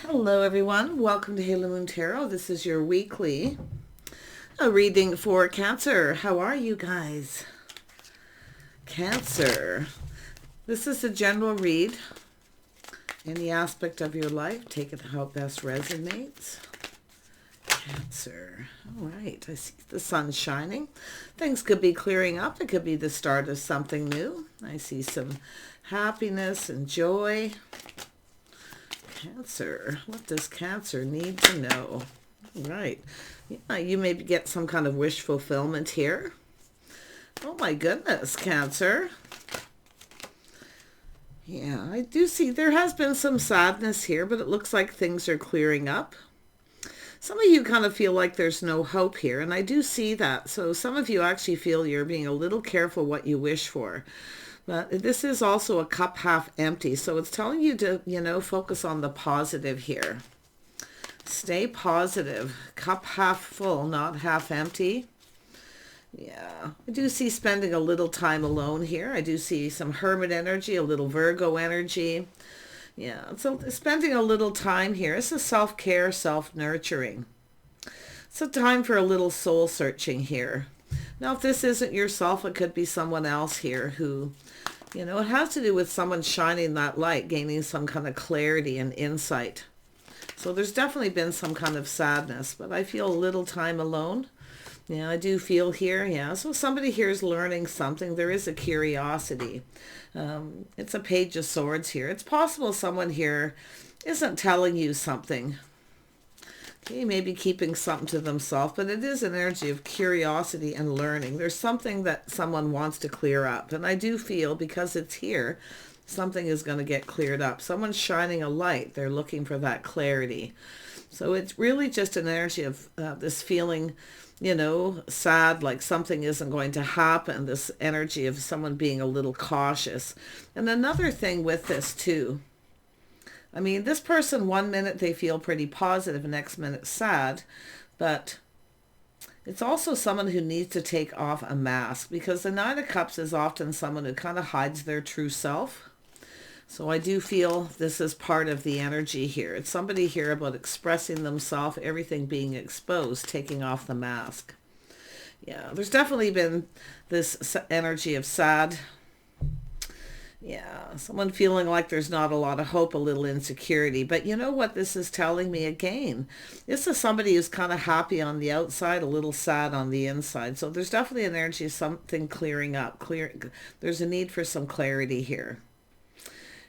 Hello everyone, welcome to Halo Moon Tarot. This is your weekly reading for Cancer. How are you guys? Cancer. This is a general read. Any aspect of your life, take it how it best resonates. Cancer. All right, I see the sun shining. Things could be clearing up. It could be the start of something new. I see some happiness and joy. Cancer. What does Cancer need to know? Right. Yeah, you maybe get some kind of wish fulfillment here. Oh my goodness, Cancer. Yeah, I do see there has been some sadness here, but it looks like things are clearing up. Some of you kind of feel like there's no hope here, and I do see that. So some of you actually feel you're being a little careful what you wish for. But this is also a cup half empty. So it's telling you to, focus on the positive here. Stay positive. Cup half full, not half empty. Yeah, I do see spending a little time alone here. I do see some hermit energy, a little Virgo energy. Yeah, so spending a little time here. This is self-care, self-nurturing. It's a time for a little soul searching here. Now, if this isn't yourself, it could be someone else here who, it has to do with someone shining that light, gaining some kind of clarity and insight. So there's definitely been some kind of sadness, but I feel a little time alone. Yeah, I do feel here, yeah. So somebody here is learning something. There is a curiosity. It's a Page of Swords here. It's possible someone here isn't telling you something. Okay, maybe keeping something to themselves, but it is an energy of curiosity and learning. There's something that someone wants to clear up. And I do feel, because it's here, something is going to get cleared up. Someone's shining a light. They're looking for that clarity. So it's really just an energy of this feeling, sad, like something isn't going to happen. This energy of someone being a little cautious. And another thing with this too, I mean, this person, one minute they feel pretty positive, next minute sad, but it's also someone who needs to take off a mask, because the Nine of Cups is often someone who kind of hides their true self. So I do feel this is part of the energy here. It's somebody here about expressing themselves, everything being exposed, taking off the mask. Yeah, there's definitely been this energy of sad. Yeah, someone feeling like there's not a lot of hope, a little insecurity. But you know what this is telling me again? This is somebody who's kind of happy on the outside, a little sad on the inside. So there's definitely an energy of something clearing up. There's a need for some clarity here.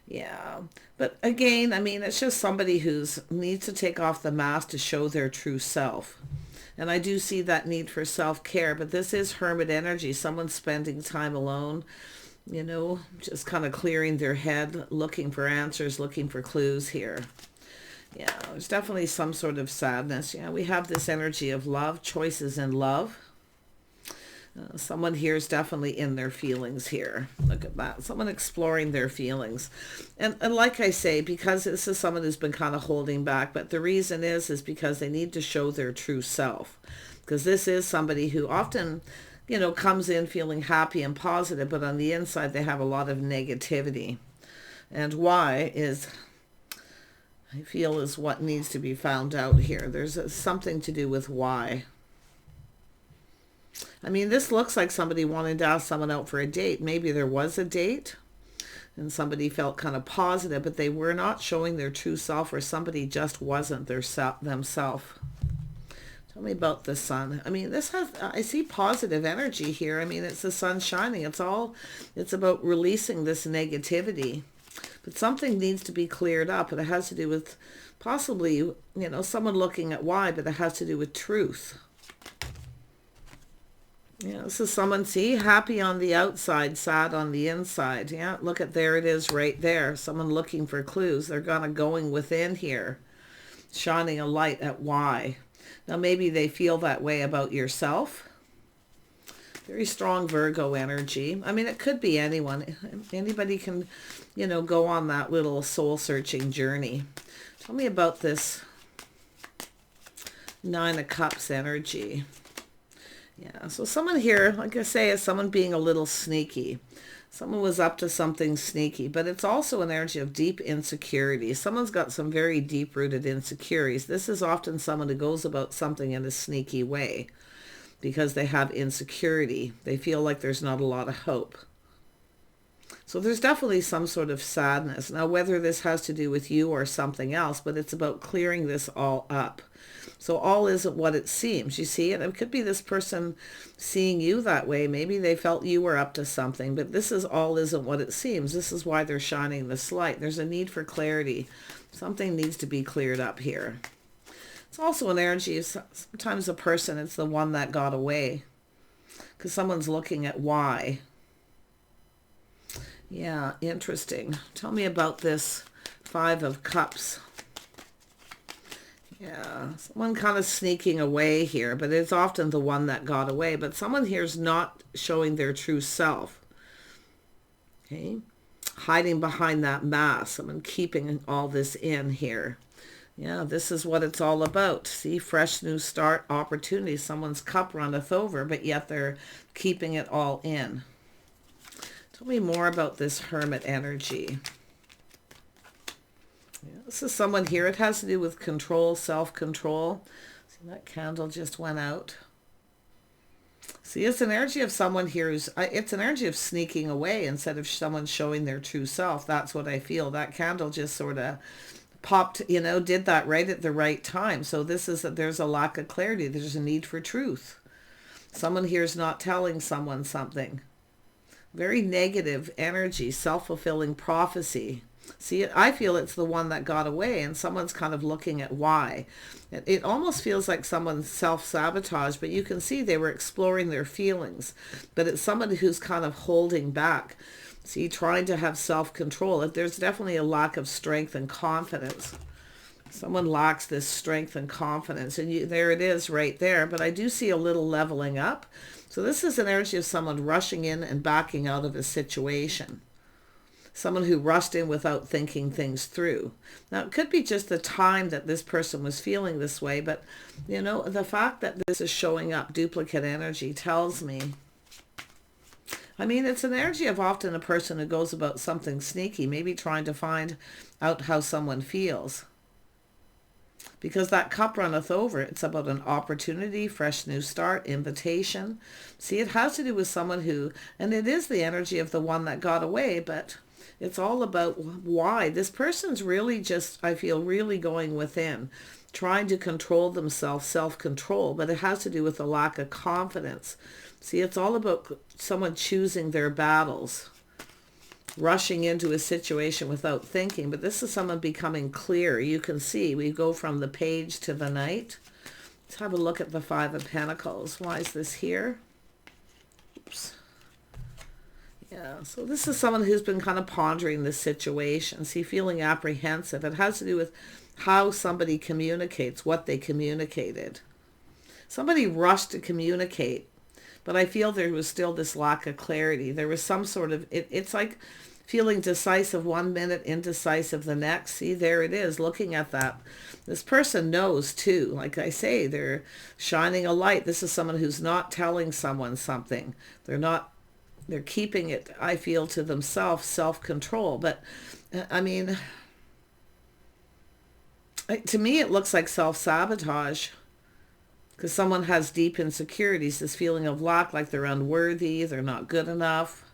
Yeah, but again, I mean, it's just somebody who's needs to take off the mask to show their true self. And I do see that need for self-care, but this is hermit energy. Someone spending time alone, just kind of clearing their head, looking for answers, looking for clues here. Yeah, there's definitely some sort of sadness. Yeah, we have this energy of love, choices in love. Someone here is definitely in their feelings here. Look at that. Someone exploring their feelings. And like I say, because this is someone who's been kind of holding back, but the reason is because they need to show their true self. Because this is somebody who often, comes in feeling happy and positive, but on the inside they have a lot of negativity. And why is, I feel, is what needs to be found out here. There's something to do with why. I mean, this looks like somebody wanted to ask someone out for a date. Maybe there was a date and somebody felt kind of positive, but they were not showing their true self, or somebody just wasn't themselves. Tell me about the sun. I mean, I see positive energy here. I mean, it's the sun shining. It's about releasing this negativity. But something needs to be cleared up. And it has to do with possibly, someone looking at why, but it has to do with truth. Yeah, this is someone, see, happy on the outside, sad on the inside. Yeah, look at, there it is right there. Someone looking for clues. They're kind of going within here, shining a light at why. Now, maybe they feel that way about yourself. Very strong Virgo energy. I mean, it could be anyone. Anybody can, go on that little soul-searching journey. Tell me about this Nine of Cups energy. Yeah, so someone here, like I say, is someone being a little sneaky. Someone was up to something sneaky, but it's also an energy of deep insecurity. Someone's got some very deep-rooted insecurities. This is often someone who goes about something in a sneaky way because they have insecurity. They feel like there's not a lot of hope. So there's definitely some sort of sadness. Now, whether this has to do with you or something else, but it's about clearing this all up. So all isn't what it seems, you see, and it could be this person seeing you that way. Maybe they felt you were up to something, but this is all isn't what it seems. This is why they're shining this light. There's a need for clarity. Something needs to be cleared up here. It's also an energy of sometimes a person, it's the one that got away because someone's looking at why. Yeah, interesting. Tell me about this Five of Cups. Yeah, someone kind of sneaking away here, but it's often the one that got away. But someone here is not showing their true self. Okay, hiding behind that mask. Someone keeping all this in here. Yeah, this is what it's all about. See, fresh new start, opportunity. Someone's cup runneth over, but yet they're keeping it all in. Tell me more about this Hermit energy. Yeah, this is someone here. It has to do with control, self-control. See, that candle just went out. See, it's an energy of someone here who's, it's an energy of sneaking away instead of someone showing their true self. That's what I feel. That candle just sort of popped, you know, did that right at the right time. So this is that there's a lack of clarity. There's a need for truth. Someone here is not telling someone something. Very negative energy, self-fulfilling prophecy. See, I feel it's the one that got away, and someone's kind of looking at why. It almost feels like someone's self-sabotage, but you can see they were exploring their feelings. But it's someone who's kind of holding back. See, trying to have self-control. There's definitely a lack of strength and confidence. Someone lacks this strength and confidence, and there it is right there. But I do see a little leveling up. So this is an energy of someone rushing in and backing out of a situation. Someone who rushed in without thinking things through. Now, it could be just the time that this person was feeling this way, but, you know, the fact that this is showing up, duplicate energy, tells me, I mean, it's an energy of often a person who goes about something sneaky, maybe trying to find out how someone feels. Because that cup runneth over. It's about an opportunity, fresh new start, invitation. See, it has to do with someone who, and it is the energy of the one that got away, but it's all about why. This person's really just, I feel, really going within, trying to control themselves, self-control, but it has to do with a lack of confidence. See, it's all about someone choosing their battles, rushing into a situation without thinking. But this is someone becoming clear. You can see we go from the page to the knight. Let's have a look at the Five of Pentacles. Why is this here? Oops. Yeah, so this is someone who's been kind of pondering this situation. See, feeling apprehensive. It has to do with how somebody communicates, what they communicated. Somebody rushed to communicate, but I feel there was still this lack of clarity. There was some sort of, it's like feeling decisive one minute, indecisive the next. See, there it is, looking at that. This person knows too. Like I say, they're shining a light. This is someone who's not telling someone something. They're keeping it, I feel, to themselves, self-control. But, I mean, to me, it looks like self-sabotage. Because someone has deep insecurities, this feeling of lack, like they're unworthy, they're not good enough.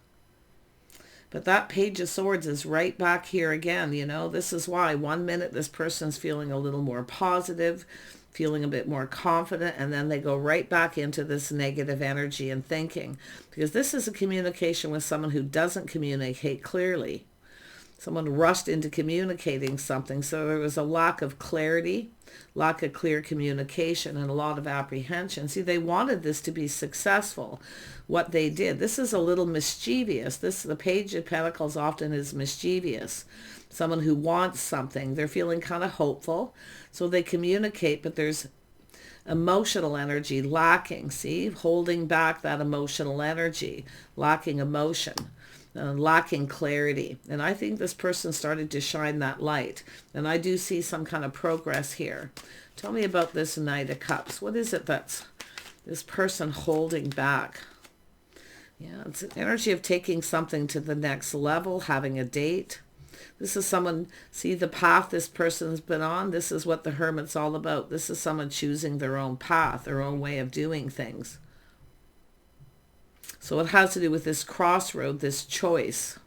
But that Page of Swords is right back here again, you know. This is why one minute this person's feeling a little more positive, feeling a bit more confident, and then they go right back into this negative energy and thinking. Because this is a communication with someone who doesn't communicate clearly. Someone rushed into communicating something, so there was a lack of clarity, lack of clear communication, and a lot of apprehension. See, they wanted this to be successful, what they did. This is a little mischievous. The Page of Pentacles often is mischievous. Someone who wants something. They're feeling kind of hopeful, so they communicate, but there's emotional energy lacking. See, holding back that emotional energy, lacking emotion. Lacking clarity. And I think this person started to shine that light. And I do see some kind of progress here. Tell me about this Knight of Cups. What is it that's this person holding back? Yeah, it's an energy of taking something to the next level, having a date. This is someone, see the path this person's been on? This is what the Hermit's all about. This is someone choosing their own path, their own way of doing things. So it has to do with this crossroad, this choice.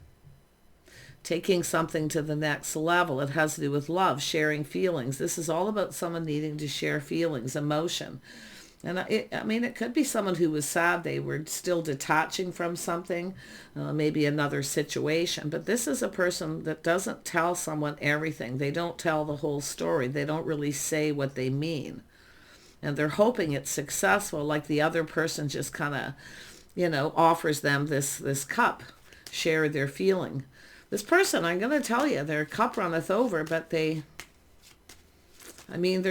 Taking something to the next level. It has to do with love, sharing feelings. This is all about someone needing to share feelings, emotion. And I mean, it could be someone who was sad. They were still detaching from something, maybe another situation. But this is a person that doesn't tell someone everything. They don't tell the whole story. They don't really say what they mean. And they're hoping it's successful, like the other person just kind of, you know, offers them this cup, share their feeling. This person, I'm going to tell you, their cup runneth over, but they're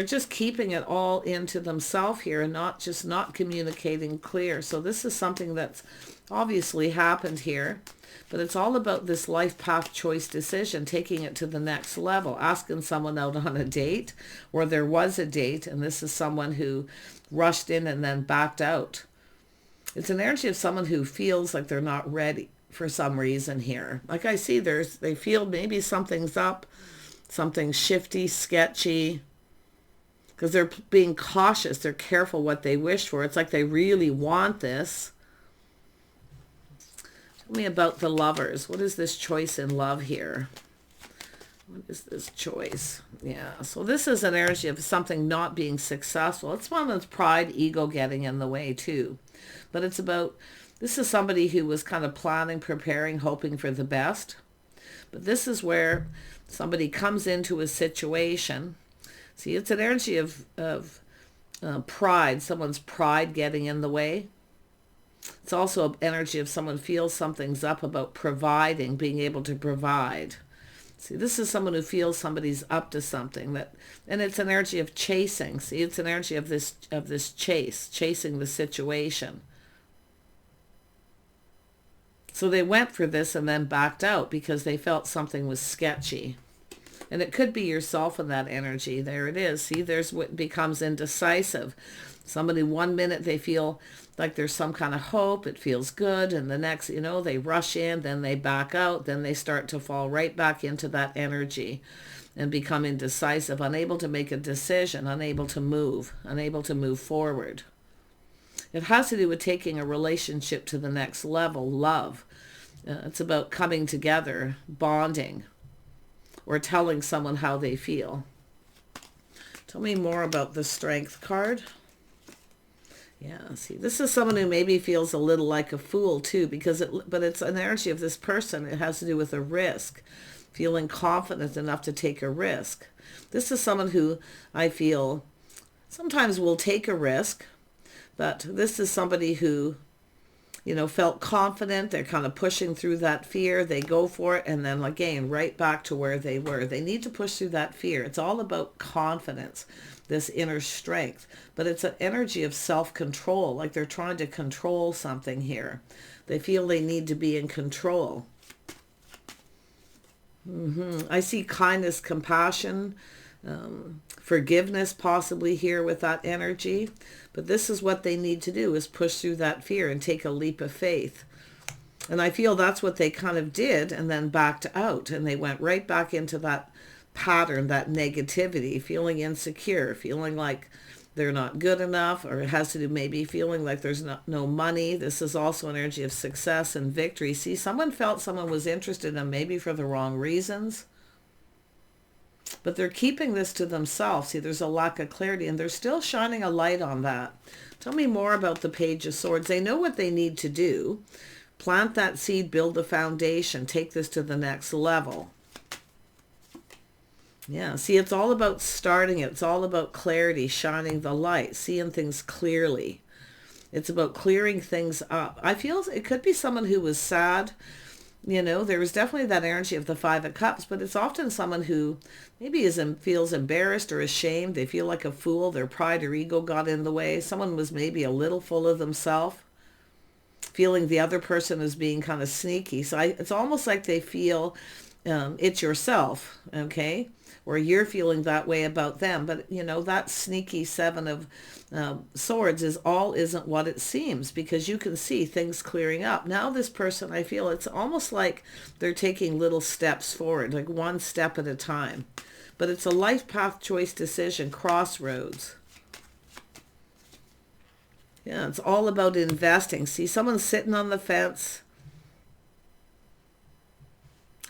just keeping it all into themselves here and not communicating clear. So this is something that's obviously happened here, but it's all about this life path choice decision, taking it to the next level, asking someone out on a date, or there was a date, and this is someone who rushed in and then backed out. It's an energy of someone who feels like they're not ready for some reason here. Like I see they feel maybe something's up, something shifty, sketchy, because they're being cautious. They're careful what they wish for. It's like they really want this. Tell me about the lovers. What is this choice in love here? What is this choice? Yeah, so this is an energy of something not being successful. It's one that's pride, ego getting in the way too. But it's about, this is somebody who was kind of planning, preparing, hoping for the best. But this is where somebody comes into a situation. See, it's an energy of pride, someone's pride getting in the way. It's also an energy of someone feels something's up about providing, being able to provide. See, this is someone who feels somebody's up to something, and it's an energy of chasing. See, it's an energy of this chasing the situation. So they went for this and then backed out because they felt something was sketchy. And it could be yourself in that energy. There it is. See, there's what becomes indecisive. Somebody 1 minute they feel like there's some kind of hope. It feels good. And the next, you know, they rush in, then they back out. Then they start to fall right back into that energy and become indecisive, unable to make a decision, unable to move forward. It has to do with taking a relationship to the next level, love. It's about coming together, bonding, or telling someone how they feel. Tell me more about the Strength card. Yeah, see, this is someone who maybe feels a little like a fool too, but it's an energy of this person. It has to do with a risk, feeling confident enough to take a risk. This is someone who I feel sometimes will take a risk, but this is somebody who, you know, felt confident. They're kind of pushing through that fear. They go for it. And then again, right back to where they were. They need to push through that fear. It's all about confidence, this inner strength. But it's an energy of self-control. Like they're trying to control something here. They feel they need to be in control. I see kindness, compassion, forgiveness possibly here with that energy. But this is what they need to do, is push through that fear and take a leap of faith. And I feel that's what they kind of did and then backed out. And they went right back into that pattern, that negativity, feeling insecure, feeling like they're not good enough, or it has to do maybe feeling like there's no money. This is also an energy of success and victory. See, someone felt someone was interested in them maybe for the wrong reasons. But they're keeping this to themselves. See, there's a lack of clarity, and they're still shining a light on that. Tell me more about the Page of Swords. They know what they need to do. Plant that seed, build the foundation, take this to the next level. Yeah, see, it's all about starting it. It's all about clarity, shining the light, seeing things clearly. It's about clearing things up. I feel it could be someone who was sad. You know, there was definitely that energy of the Five of Cups, but it's often someone who maybe feels embarrassed or ashamed. They feel like a fool. Their pride or ego got in the way. Someone was maybe a little full of themselves, feeling the other person is being kind of sneaky. So it's almost like they feel it's yourself, okay? Or you're feeling that way about them. But, you know, that sneaky Seven of Swords isn't what it seems, because you can see things clearing up. Now this person, I feel it's almost like they're taking little steps forward, like one step at a time. But it's a life path choice decision, crossroads. Yeah, it's all about investing. See, someone's sitting on the fence.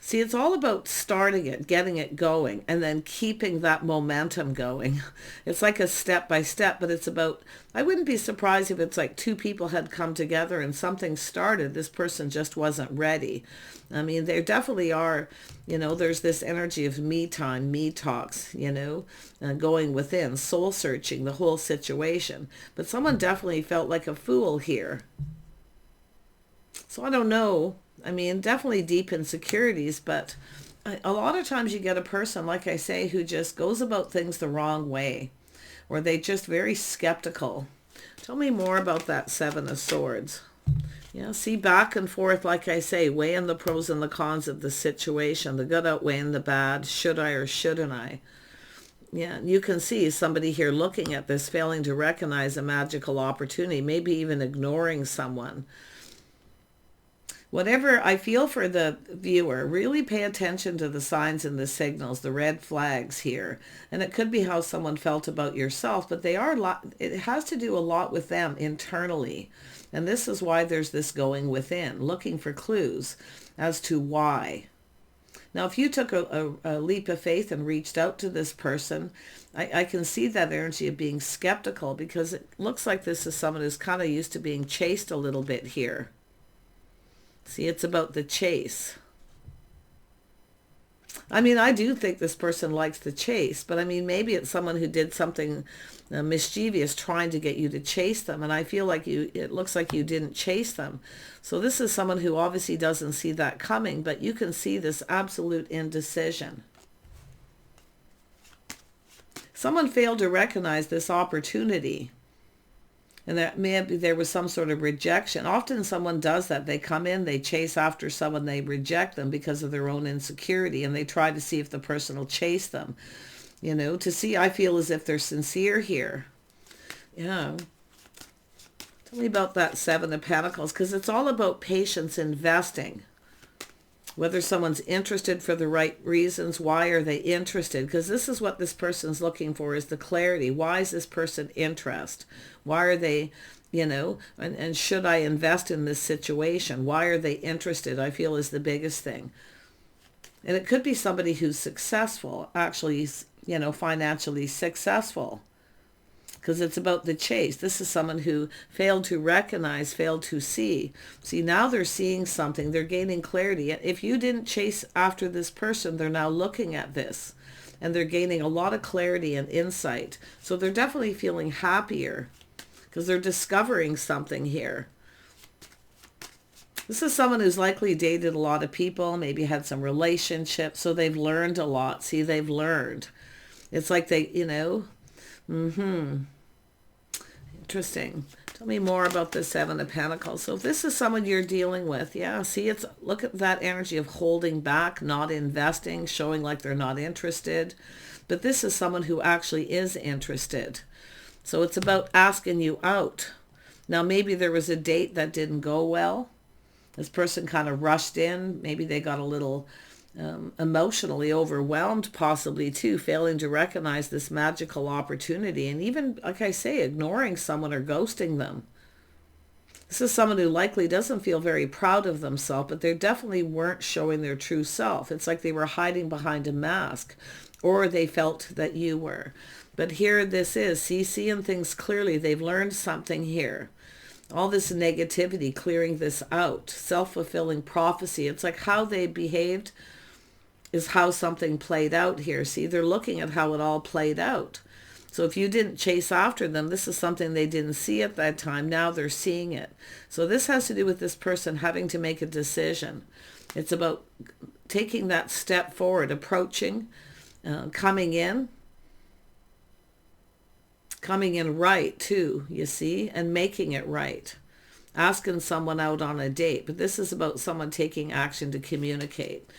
See, it's all about starting it, getting it going, and then keeping that momentum going. It's like a step by step, but it's about, I wouldn't be surprised if it's like two people had come together and something started. This person just wasn't ready. I mean, there definitely are, you know, there's this energy of me time, me talks, you know, going within, soul searching the whole situation. But someone definitely felt like a fool here. So I don't know. I mean, definitely deep insecurities, but a lot of times you get a person, like I say, who just goes about things the wrong way, or they just very skeptical. Tell me more about that Seven of Swords. Yeah, see, back and forth, like I say, weighing the pros and the cons of the situation, the good outweighing the bad, should I or shouldn't I? Yeah, you can see somebody here looking at this, failing to recognize a magical opportunity, maybe even ignoring someone. Whatever I feel for the viewer, really pay attention to the signs and the signals, the red flags here. And it could be how someone felt about yourself, but they are it has to do a lot with them internally. And this is why there's this going within, looking for clues as to why. Now, if you took a leap of faith and reached out to this person, I can see that energy of being skeptical, because it looks like this is someone who's kind of used to being chased a little bit here. See, it's about the chase. I mean, I do think this person likes the chase, but I mean, maybe it's someone who did something mischievous trying to get you to chase them. And I feel like it looks like you didn't chase them. So this is someone who obviously doesn't see that coming, but you can see this absolute indecision. Someone failed to recognize this opportunity. And there was some sort of rejection. Often someone does that. They come in, they chase after someone, they reject them because of their own insecurity, and they try to see if the person will chase them. You know, to see, I feel as if they're sincere here. Yeah. Tell me about that Seven of Pentacles, because it's all about patience, investing. Whether someone's interested for the right reasons, why are they interested? Because this is what this person's looking for, is the clarity. Why is this person interested? Why are they, you know, and should I invest in this situation? Why are they interested? I feel is the biggest thing. And it could be somebody who's successful, actually, you know, financially successful. Because it's about the chase. This is someone who failed to recognize, failed to see. See, now they're seeing something. They're gaining clarity. If you didn't chase after this person, they're now looking at this. And they're gaining a lot of clarity and insight. So they're definitely feeling happier, because they're discovering something here. This is someone who's likely dated a lot of people, maybe had some relationships. So they've learned a lot. See, they've learned. It's like they, you know... Interesting. Tell me more about the Seven of Pentacles. So if this is someone you're dealing with, yeah, see, look at that energy of holding back, not investing, showing like they're not interested. But this is someone who actually is interested. So it's about asking you out. Now, maybe there was a date that didn't go well. This person kind of rushed in. Maybe they got a little... emotionally overwhelmed, possibly too, failing to recognize this magical opportunity, and even, like I say, ignoring someone or ghosting them. This is someone who likely doesn't feel very proud of themselves, but they definitely weren't showing their true self. It's like they were hiding behind a mask, or they felt that you were. But here this is, seeing things clearly. They've learned something here. All this negativity, clearing this out, self-fulfilling prophecy. It's like how they behaved is how something played out here. See, they're looking at how it all played out. So if you didn't chase after them, this is something they didn't see at that time. Now they're seeing it. So this has to do with this person having to make a decision. It's about taking that step forward, approaching, coming in right too, you see, and making it right. Asking someone out on a date. But this is about someone taking action to communicate.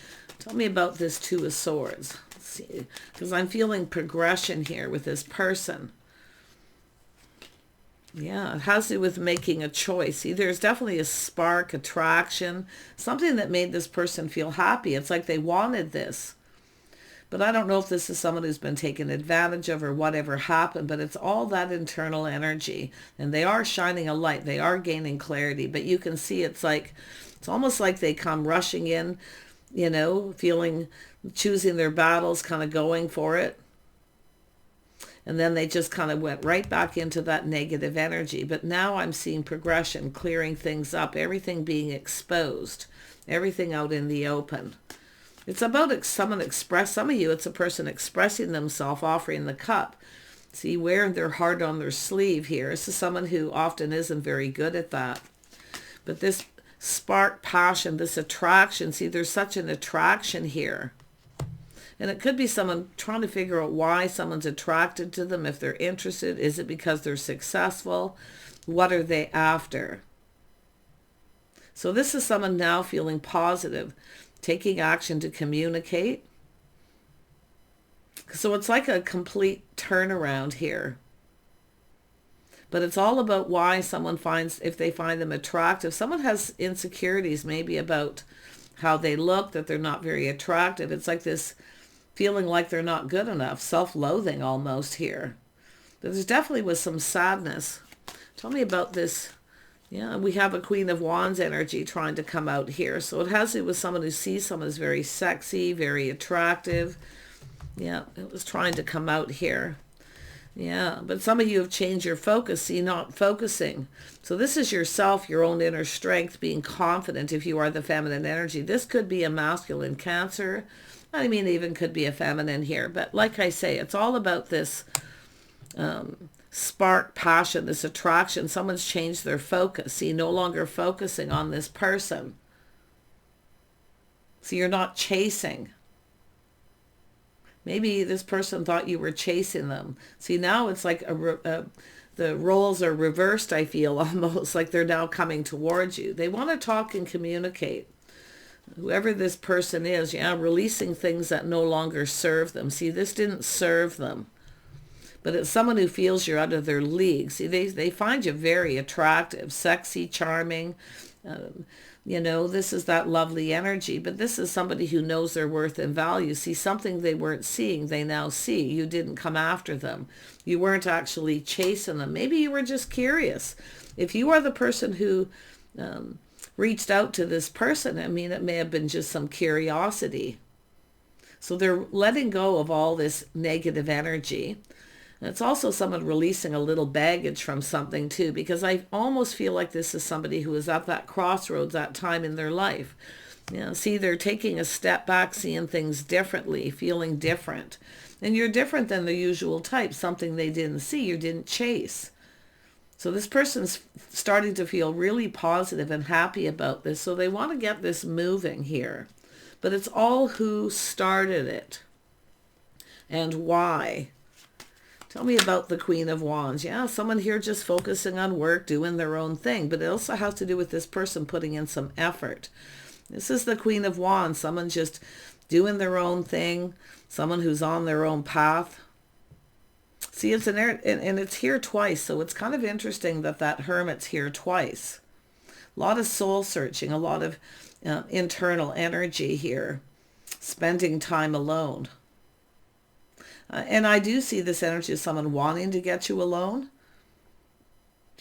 Tell me about this Two of Swords. Let's see, because I'm feeling progression here with this person. Yeah, it has to do with making a choice. See, there's definitely a spark, attraction, something that made this person feel happy. It's like they wanted this. But I don't know if this is someone who's been taken advantage of or whatever happened, but it's all that internal energy. And they are shining a light. They are gaining clarity. But you can see it's almost like they come rushing in, you know, choosing their battles, kind of going for it. And then they just kind of went right back into that negative energy. But now I'm seeing progression, clearing things up, everything being exposed, everything out in the open. It's about some of you, it's a person expressing themselves, offering the cup. See, wearing their heart on their sleeve here. This is someone who often isn't very good at that. But this spark, passion, this attraction, see, there's such an attraction here. And it could be someone trying to figure out why someone's attracted to them, if they're interested. Is it because they're successful? What are they after? So this is someone now feeling positive, taking action to communicate. So it's like a complete turnaround here. But it's all about why someone if they find them attractive. Someone has insecurities maybe about how they look, that they're not very attractive. It's like this feeling like they're not good enough, self-loathing almost here. But there's definitely was some sadness. Tell me about this. Yeah, we have a Queen of Wands energy trying to come out here. So it has to do with someone who sees someone as very sexy, very attractive. Yeah, it was trying to come out here. Yeah, but some of you have changed your focus. See, not focusing. So this is yourself, your own inner strength, being confident if you are the feminine energy. This could be a masculine Cancer. I mean, even could be a feminine here. But like I say, it's all about this spark, passion, this attraction. Someone's changed their focus. See, no longer focusing on this person. So you're not chasing. Maybe this person thought you were chasing them. See, now it's like the roles are reversed, I feel, almost like they're now coming towards you. They want to talk and communicate. Whoever this person is, yeah, releasing things that no longer serve them. See, this didn't serve them. But it's someone who feels you're out of their league. See, they find you very attractive, sexy, charming. You know, this is that lovely energy. But this is somebody who knows their worth and value. See, something they weren't seeing, they now see. You didn't come after them. You weren't actually chasing them. Maybe you were just curious. If you are the person who reached out to this person, I mean, it may have been just some curiosity. So they're letting go of all this negative energy. And it's also someone releasing a little baggage from something too, because I almost feel like this is somebody who is at that crossroads, that time in their life. You know, see, they're taking a step back, seeing things differently, feeling different. And you're different than the usual type, something they didn't see, you didn't chase. So this person's starting to feel really positive and happy about this. So they want to get this moving here. But it's all who started it and why. Tell me about the Queen of Wands. Yeah, someone here just focusing on work, doing their own thing. But it also has to do with this person putting in some effort. This is the Queen of Wands. Someone just doing their own thing. Someone who's on their own path. See, it's and it's here twice. So it's kind of interesting that Hermit's here twice. A lot of soul searching, a lot of internal energy here. Spending time alone. And I do see this energy as someone wanting to get you alone.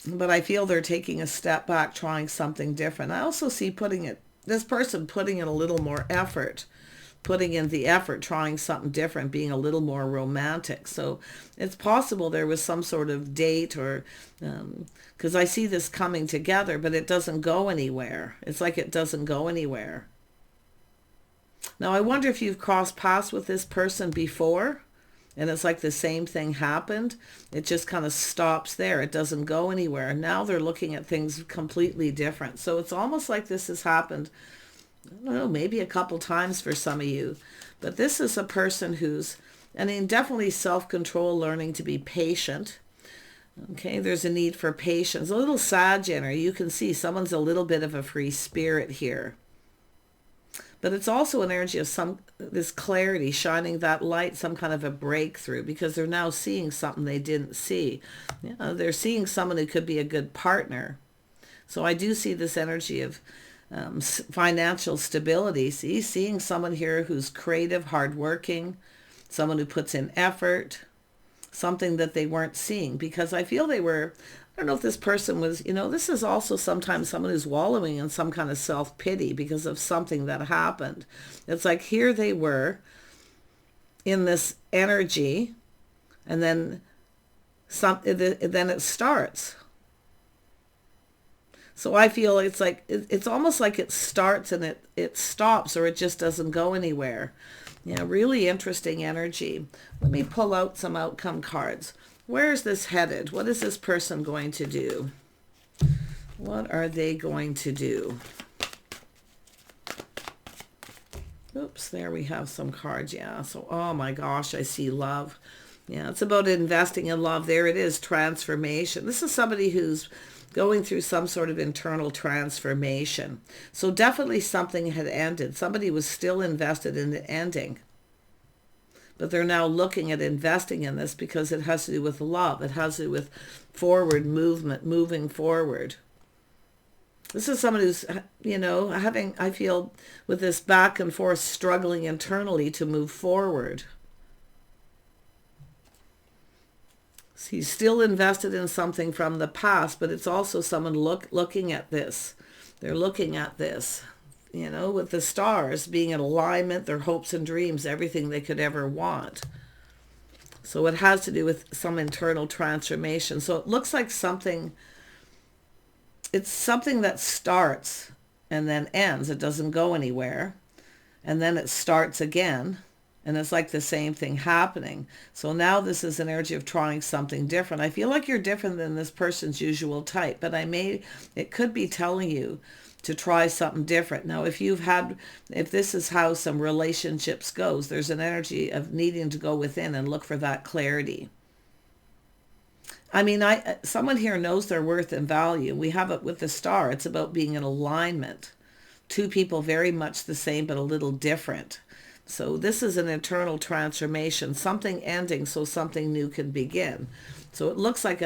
But I feel they're taking a step back, trying something different. I also see this person putting in a little more effort. Putting in the effort, trying something different, being a little more romantic. So it's possible there was some sort of date or... because I see this coming together, but it doesn't go anywhere. It's like it doesn't go anywhere. Now, I wonder if you've crossed paths with this person before. And it's like the same thing happened. It just kind of stops there. It doesn't go anywhere. And now they're looking at things completely different. So it's almost like this has happened, I don't know, maybe a couple times for some of you. But this is a person who's, I mean, definitely self-control, learning to be patient. Okay, there's a need for patience. A little Sag energy. You can see someone's a little bit of a free spirit here. But it's also an energy of this clarity, shining that light, some kind of a breakthrough, because they're now seeing something they didn't see. They're seeing someone who could be a good partner. So I do see this energy of financial stability. See, seeing someone here who's creative, hardworking, someone who puts in effort, something that they weren't seeing, because I feel they were, I don't know if this person was, this is also sometimes someone who's wallowing in some kind of self-pity because of something that happened. It's like here they were in this energy, and then then it starts. So I feel it's like, it's almost like it starts and it stops, or it just doesn't go anywhere. Really interesting energy. Let me pull out some outcome cards. Where is this headed? What is this person going to do? What are they going to do? Oops, there we have some cards. Yeah, so, oh my gosh, I see love. Yeah, it's about investing in love. There it is, transformation. This is somebody who's going through some sort of internal transformation. So definitely something had ended. Somebody was still invested in the ending. But they're now looking at investing in this because it has to do with love. It has to do with forward movement, moving forward. This is someone who's, having, I feel, with this back and forth, struggling internally to move forward. He's still invested in something from the past, but it's also someone looking at this. They're looking at this, with the stars being in alignment, their hopes and dreams, everything they could ever want. So it has to do with some internal transformation. So it looks like it's something that starts and then ends. It doesn't go anywhere. And then it starts again. And it's like the same thing happening. So now this is an energy of trying something different. I feel like you're different than this person's usual type, but it could be telling you to try something different. Now, if this is how some relationships goes, there's an energy of needing to go within and look for that clarity. I mean, someone here knows their worth and value. We have it with the star. It's about being in alignment. Two people very much the same, but a little different. So this is an internal transformation, something ending so something new can begin. So it looks like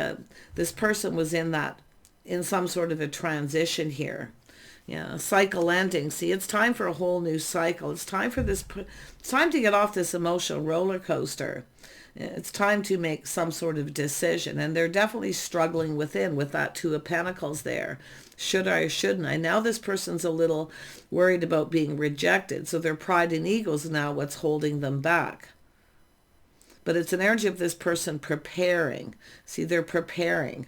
this person was in some sort of a transition here. Yeah, cycle ending. See, it's time for a whole new cycle. It's time to get off this emotional roller coaster. It's time to make some sort of decision. And they're definitely struggling within with that Two of Pentacles there. Should I or shouldn't I? Now this person's a little worried about being rejected. So their pride and ego is now what's holding them back. But it's an energy of this person preparing. See, they're preparing.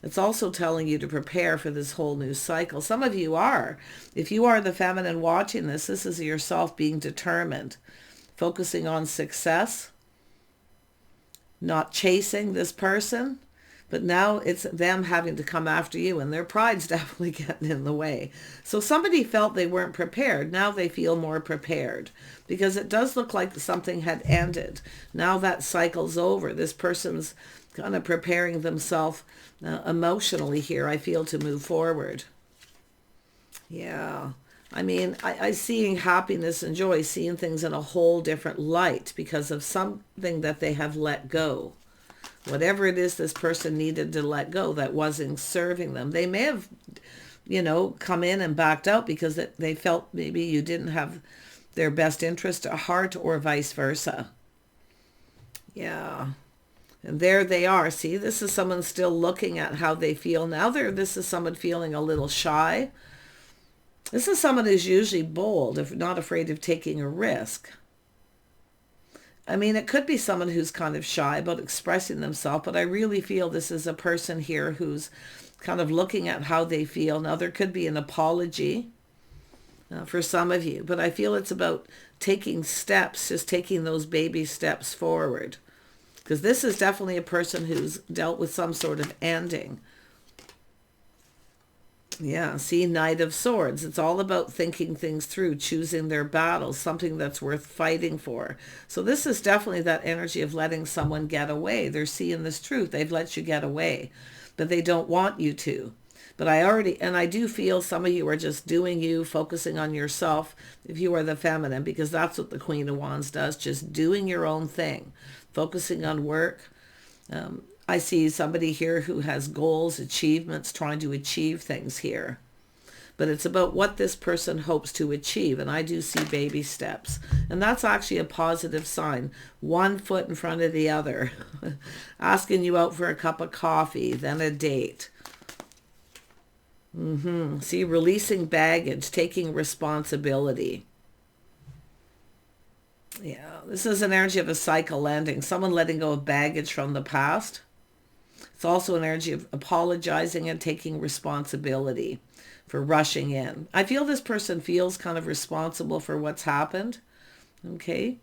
It's also telling you to prepare for this whole new cycle. Some of you are. If you are the feminine watching this is yourself being determined. Focusing on success. Not chasing this person. But now it's them having to come after you, and their pride's definitely getting in the way. So somebody felt they weren't prepared. Now they feel more prepared because it does look like something had ended. Now that cycle's over. This person's kind of preparing themselves emotionally here, I feel, to move forward. Yeah. I mean, I seeing happiness and joy, seeing things in a whole different light because of something that they have let go. Whatever it is this person needed to let go that wasn't serving them. They may have, come in and backed out because they felt maybe you didn't have their best interest at heart or vice versa. Yeah. And there they are. See, this is someone still looking at how they feel. Now this is someone feeling a little shy. This is someone who's usually bold, if not afraid of taking a risk. I mean, it could be someone who's kind of shy about expressing themselves, but I really feel this is a person here who's kind of looking at how they feel. Now, there could be an apology for some of you, but I feel it's about taking steps, just taking those baby steps forward. Because this is definitely a person who's dealt with some sort of ending. Yeah, see, Knight of Swords. It's all about thinking things through, choosing their battles, something that's worth fighting for. So this is definitely that energy of letting someone get away. They're seeing this truth. They've let you get away, but they don't want you to. But I do feel some of you are just doing you, focusing on yourself, if you are the feminine, because that's what the Queen of Wands does, just doing your own thing, focusing on work. I see somebody here who has goals, achievements, trying to achieve things here. But it's about what this person hopes to achieve. And I do see baby steps. And that's actually a positive sign. One foot in front of the other. Asking you out for a cup of coffee, then a date. See, releasing baggage, taking responsibility. Yeah, this is an energy of a cycle ending. Someone letting go of baggage from the past. It's also an energy of apologizing and taking responsibility for rushing in. I feel this person feels kind of responsible for what's happened. Okay.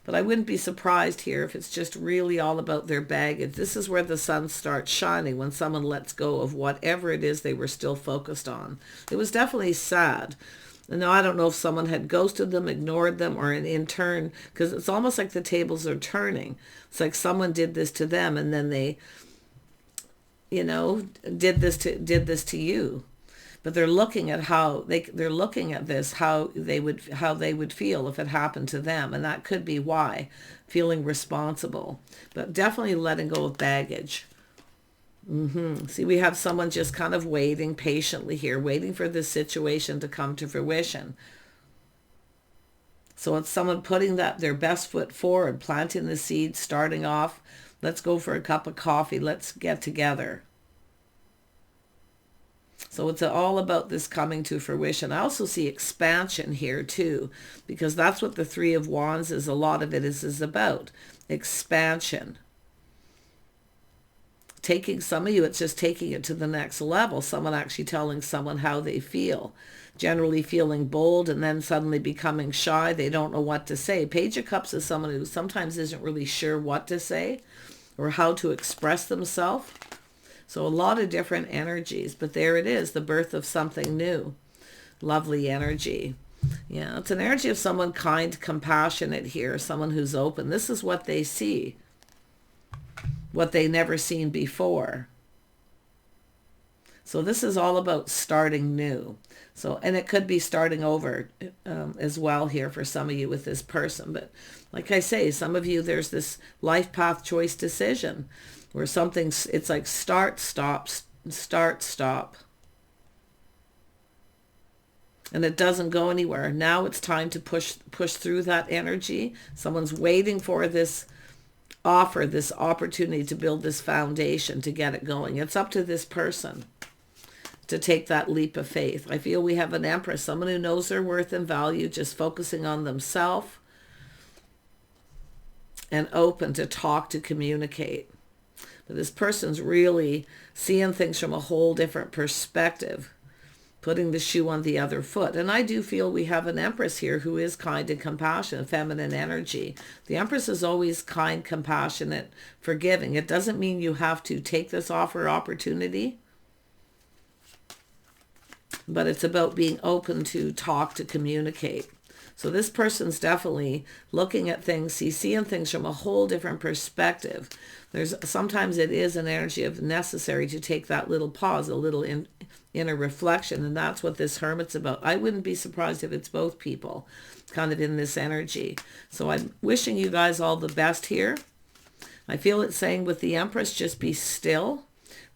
But I wouldn't be surprised here if it's just really all about their baggage. This is where the sun starts shining, when someone lets go of whatever it is they were still focused on. It was definitely sad. And now I don't know if someone had ghosted them, ignored them, or in turn, because it's almost like the tables are turning. It's like someone did this to them and then they, did this to you. But they're looking at how they're looking at this, how they would feel if it happened to them. And that could be why, feeling responsible, but definitely letting go of baggage. See, we have someone just kind of waiting patiently here, waiting for this situation to come to fruition. So it's someone putting their best foot forward, planting the seed, starting off. Let's go for a cup of coffee. Let's get together. So it's all about this coming to fruition. I also see expansion here too, because that's what the Three of Wands is. A lot of it is about expansion. Some of you, it's just taking it to the next level. Someone actually telling someone how they feel. Generally feeling bold and then suddenly becoming shy. They don't know what to say. Page of Cups is someone who sometimes isn't really sure what to say or how to express themselves. So a lot of different energies, but there it is, the birth of something new. Lovely energy. Yeah, it's an energy of someone kind, compassionate here, someone who's open. This is what they see, what they never seen before. So this is all about starting new. So, and it could be starting over as well here for some of you with this person. But like I say, some of you, there's this life path choice decision where it's like start, stop, start, stop. And it doesn't go anywhere. Now it's time to push through that energy. Someone's waiting for this offer, this opportunity to build this foundation, to get it going. It's up to this person to take that leap of faith. I feel we have an Empress, someone who knows their worth and value, just focusing on themselves and open to talk, to communicate. But this person's really seeing things from a whole different perspective, putting the shoe on the other foot. And I do feel we have an Empress here who is kind and compassionate, feminine energy. The Empress is always kind, compassionate, forgiving. It doesn't mean you have to take this offer or opportunity, but it's about being open to talk, to communicate. So this person's definitely looking at things, he's seeing things from a whole different perspective. Sometimes it is an energy of necessary to take that little pause, a little inner reflection, and that's what this Hermit's about. I wouldn't be surprised if it's both people kind of in this energy. So I'm wishing you guys all the best here. I feel it's saying with the Empress, just be still.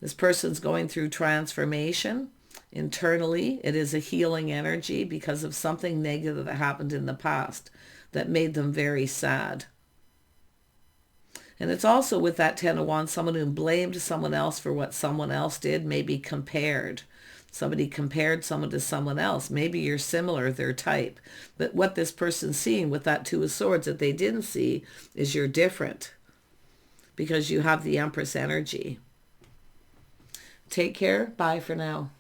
This person's going through transformation. Internally, it is a healing energy because of something negative that happened in the past that made them very sad. And it's also with that Ten of Wands, someone who blamed someone else for what someone else did, maybe compared. Somebody compared someone to someone else. Maybe you're similar, their type. But what this person's seeing with that Two of Swords that they didn't see is you're different because you have the Empress energy. Take care. Bye for now.